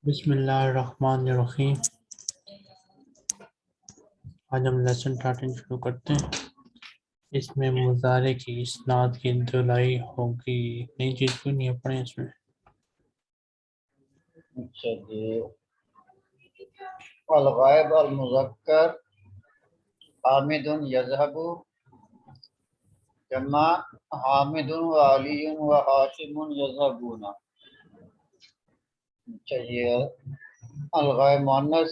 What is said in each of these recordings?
بسم اللہ الرحمن الرحیم۔ آج ہم لیسن 13 شروع کرتے ہیں۔ اس میں مضارع کی اسناد کی دلائی ہوگی۔ نئی چیز کوئی نہیں ہے، پڑھیں اس میں۔ اچھا جی، الغائب المذکر حامد یذهب جمع حامد و علی و ہاشم یذهبون۔ اچھا جی، الغائب مؤنث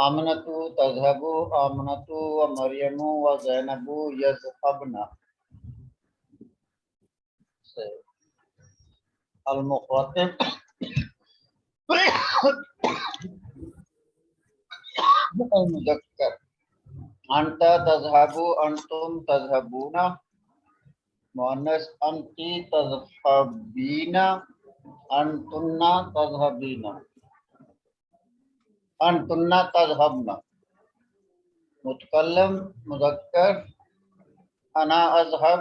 آمنۃ تذهب آمنۃ و مریم و زینب یذهبن۔ المخاطب المذکر انت تذهب انتم تذهبون، مؤنث انتی تذهبین انتن تذهبین انتن تذهبن۔ متکلم مذکر انا اذهب،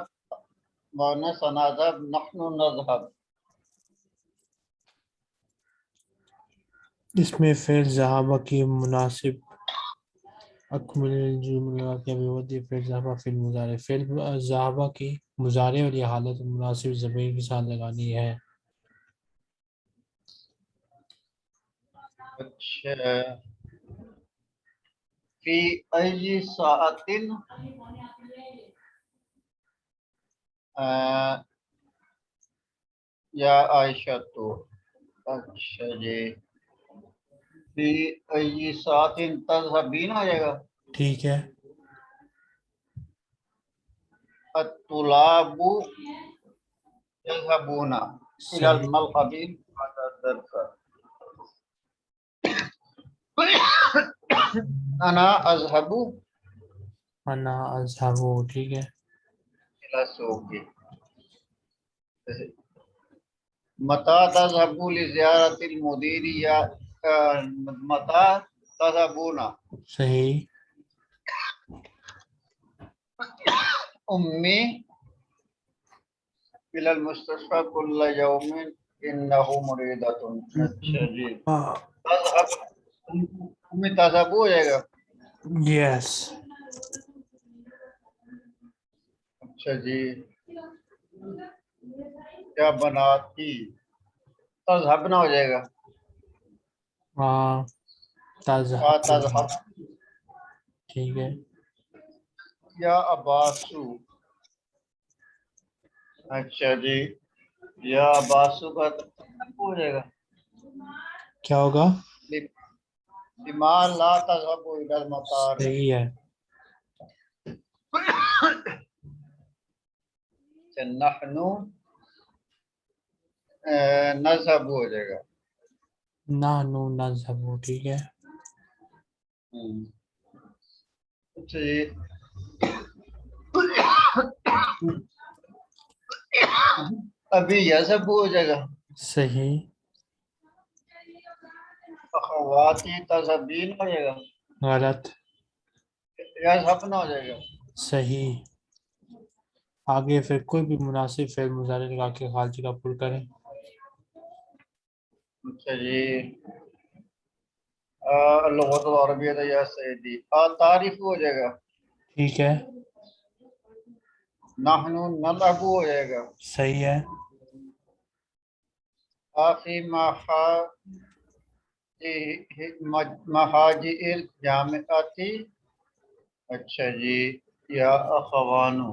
مؤنث انا اذهب نحن نذهب۔ اس میں فعل ذهب کی مناسب اکمل الجملہ کے بیودی فعل ذهب فی المضارع، فعل ذهب کی مضارع والی حالت مناسب ضمیر کے ساتھ لگانی ہے۔ اچھا، فی ای ساعت یا عائشہ تو۔ اچھا جی، فی ای ساعت تذهبین آ جائے گا۔ ٹھیک ہے، الطلاب يذهبون إلى صحیح الملعب بعد الدرس۔ أنا أذهب انا اذهب، ٹھیک ہے، إلى السوق۔ متى تذهب لزيارة المدير يا متى تذهبون؟ صحیح، أمي إلى المستشفى كل يوم إنه مريضة۔ اچھا جی، تذهب أمي تذهب ہو جائے گا۔ یس، اچھا جی، کیا بناتی تذهب نہ ہو جائے گا۔ ہاں، یا تذہب، تذهب ٹھیک ہے، یا عباسو۔ اچھا جی، یا عباسو کا تذهب ہو جائے گا۔ کیا ہوگا؟ لما لا تذهب الى المطار۔ صحیح ہے، نحن نذهب ہو جائے گا۔ نحن نذهب، ٹھیک ہے، اچھا جی، ابھی یذهب ہو جائے گا۔ صحیح، اخواتی تذهبین ہو جائے گا۔ غلط، یذهب نہ ہو جائے گا۔ صحیح۔ آگے پھر کوئی بھی مناسب فعل مضارع لگا کے خارجی کا پر کریں۔ اچھا جی، اللغت العربیہ یا سیدی، تعریف ہو جائے گا۔ ٹھیک ہے، نحن نلعب ہو جائے گا۔ صحیح ہے، آفی محاجع الجامعاتی۔ اچھا جی، یا اخوانو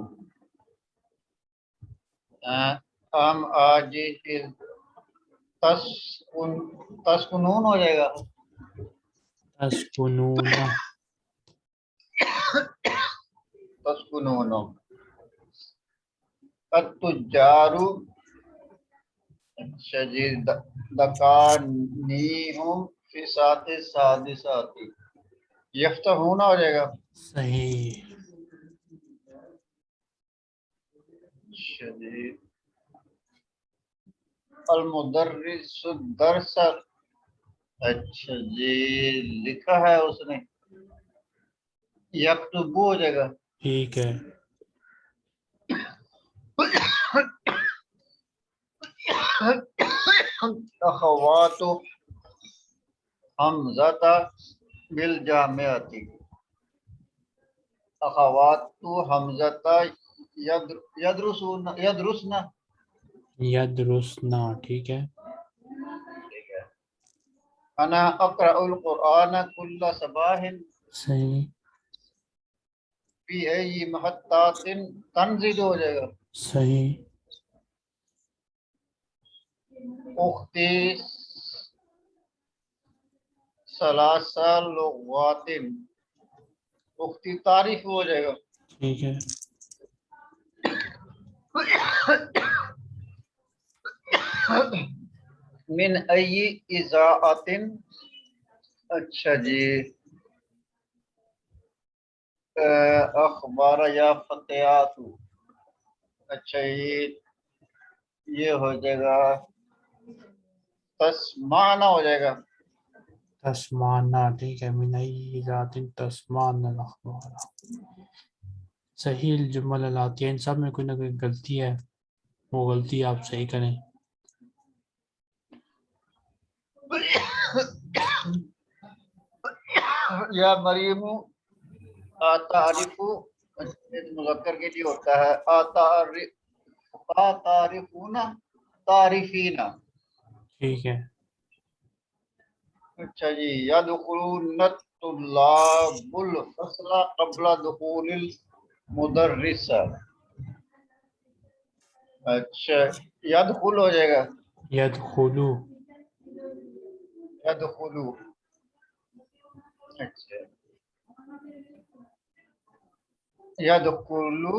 ام آج تسکنون ہو جائے گا۔ تسکنون، تسکنون التجارو۔ اچھا جی، دکانیہم فی ساعت السادسۃ یفتحون ہو جائے گا۔ صحیح، اچھا جی، المدرس الدرس۔ اچھا جی، لکھا ہے اس نے، یکتب ہو جائے گا۔ ٹھیک ہے، اخواتو حمزہ بالجامعۃ اخوات حمزہ یدرسن. یدرسنا ٹھیک ہے. انا اقرأ القرآن کل صباح صحیح فی ای محطات تنزل ہو جائے گا. صحیح. اختی ثلاثہ لغات اختی تعریف ہو جائے گا. ٹھیک ہے. من ای اذاعت. اچھا جی اخبار یا فتیات. اچھا یہ ہو جائے گا تسمعنا ہو جائے گا. تسمعنا ٹھیک ہے. من ای ذات تسمعنا الاخبار. صحیح الجمل الاتیہ. ان سب میں کوئی نہ کوئی غلطی ہے، وہ غلطی آپ صحیح کریں. یا مریم تعریف مذکر کے لیے ہوتا ہے تعریفون تعریفین. ٹھیک ہے. اچھا جی یدخلون الطلاب الفصل قبل دخول المدرس. اچھا یدخل ہو جائے گا. یدخلو. یدخلو. اچھا یدخلو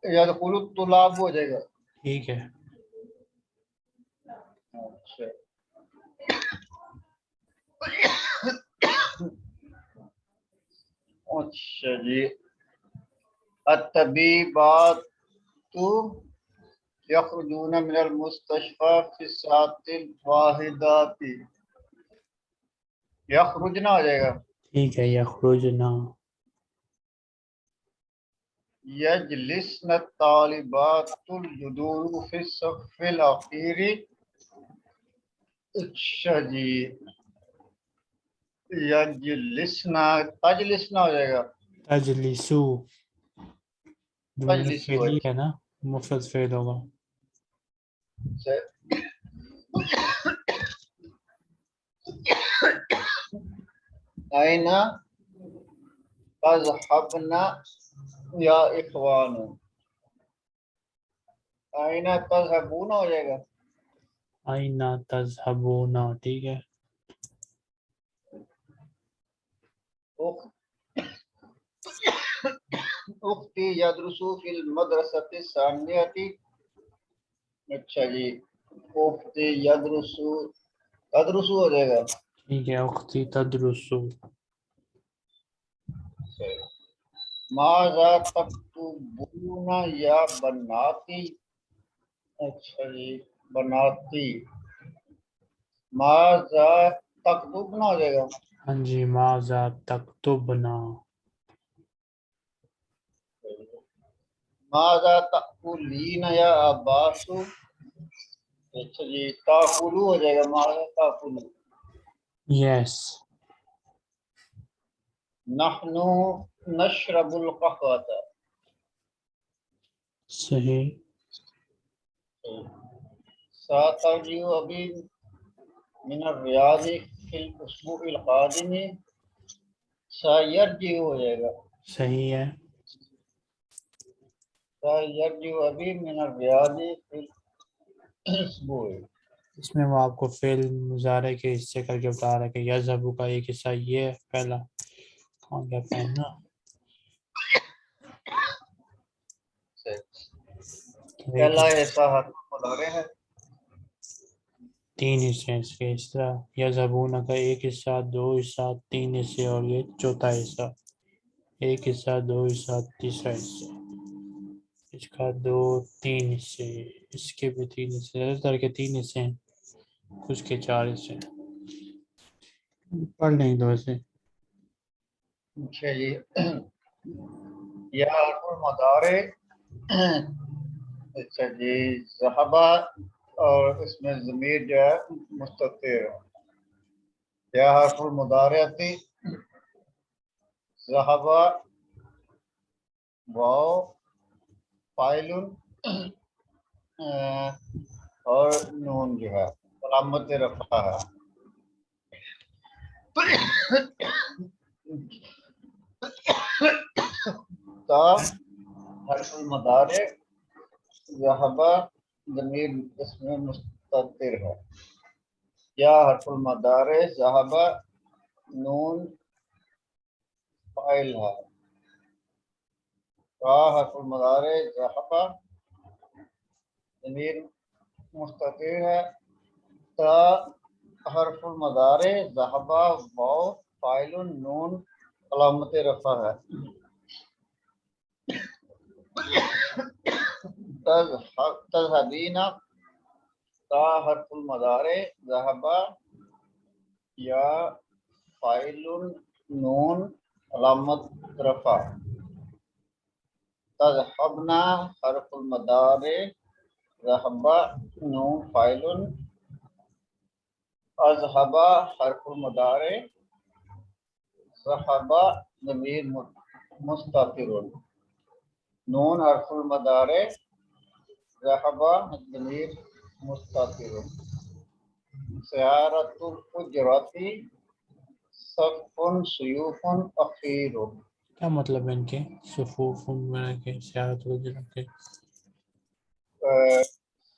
یدخل الطلاب ہو جائے گا. ٹھیک ہے. اچھا اچھا جی الطبیبات یخرجون من المستشفى فی الساعة الواحدات. یخرجنا ہو جائے گا. ٹھیک ہے. یخرجنا. یجلسن الطالبات الجدور فی الصف الاخیر. اچھا جی یجلسنا تجلسنا ہو جائے گا. تجلسو. جملہ تجلسو. فعلی ہے نا، مفرد فعل ہوگا. أين تذهبن يا إخوان. أين تذهبون ہو جائے گا. أين تذهبون ٹھیک ہے. أختي يدرس في المدرسة الثانية. اچھا جی أختي يدرس تدرس ہو جائے گا. ٹھیک ہے. اختی تدرسو. ماذا تكتبون يا بناتي. اچھا جی بناتی. ماذا تکتبنا ہو جائے گا. ہاں جی. ماذا تکتبنا. ماذا تأکلین یا عباس. اچھا جی تاکلو ہو جائے گا. ماذا تاکلو. یس. نحن نشرب القهوة. صحیح. ساترجع أبي من الرياض في الأسبوع القادم. سيرجع ہو جائے گا. صحیح ہے. سيرجع أبي من الرياض في الأسبوع. اس میں وہ آپ کو فعل مضارع کے حصے کر کے بتا رہا ہے کہ یذهب کا ایک حصہ یہ ہے پہلا. کہاں گیا پہنا. پہلا ایسا ہاتھ مضارع ہے. تین حصے ہیں اس کے. اس طرح یذهبون کا ایک حصہ، دو حصہ، تین حصے، اور یہ چوتھا حصہ. ایک حصہ، دو حصہ، تیسرا حصہ. اس کا دو تین حصے، اس کے بھی تین حصے. زیادہ تر کے تین حصے ہیں، کچھ کے چار حصے ہیں. پڑھ لیں دو سے. اچھا جی یا حرف المضارع. اچھا جی ذهب اور اس میں ضمیر جو ہے مستتر ہے. یا حرف المضارعتی ذهب واو فاعل اور نون جو ہے علامت رفع ہے. تا حرف المضارع ذهب ضمیر اس میں مستتر ہے. یا حرف المضارع ذهب نون فاعل ہے. تا حرف المضارع ذهب ضمیر مستتر ہے. تا حرف المضارع ذهب واو فاعل نون علامت رفع ہے. تذهبین تا حرف المضارع ذهب یا فاعل نون علامت رفع. تذهبنا حرف المضارع ذهب نون فاعل. اذهب حرف المضارع ذهب ضمیر مستتر. نون حرف المضارع ذهب ضمیر مستتر. سیارۃ الحجرات صف سیوف اخیر. کیا مطلب ہے ان کے صفوف میں کے سیارت الحجرات کے؟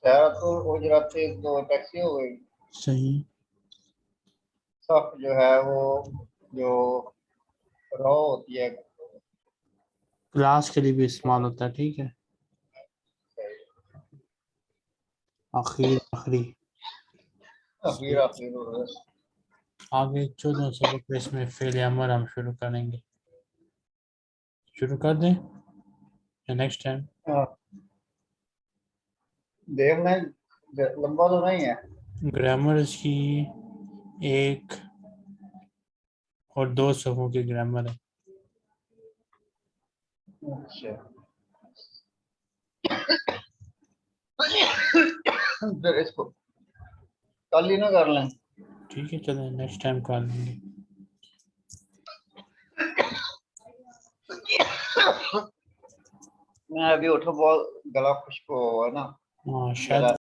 سیارۃ الحجرات تو ٹیکسی ہو گئی. صحیح. صف جو ہے وہ جو رو ہوتی ہے کلاس کے لیے بھی استعمال ہوتا ہے. ٹھیک ہے. آخری اخیر اخیر آگے 14 سبق میں اس میں فعل امر ہم شروع کریں گے. شروع کر دیں یا نیکسٹ ٹائم؟ دیکھ لیں لمبا تو نہیں ہے. گرامر اس کی 1 اور 2 صفحوں کی گرامر ہے. اچھا پھر اس کو کل ہی نہ کر لیں. ٹھیک ہے چلیں نیکسٹ ٹائم کر لیں گے. میں ابھی اٹھا بہت گلا خشک ہوا نا. ہاں شاید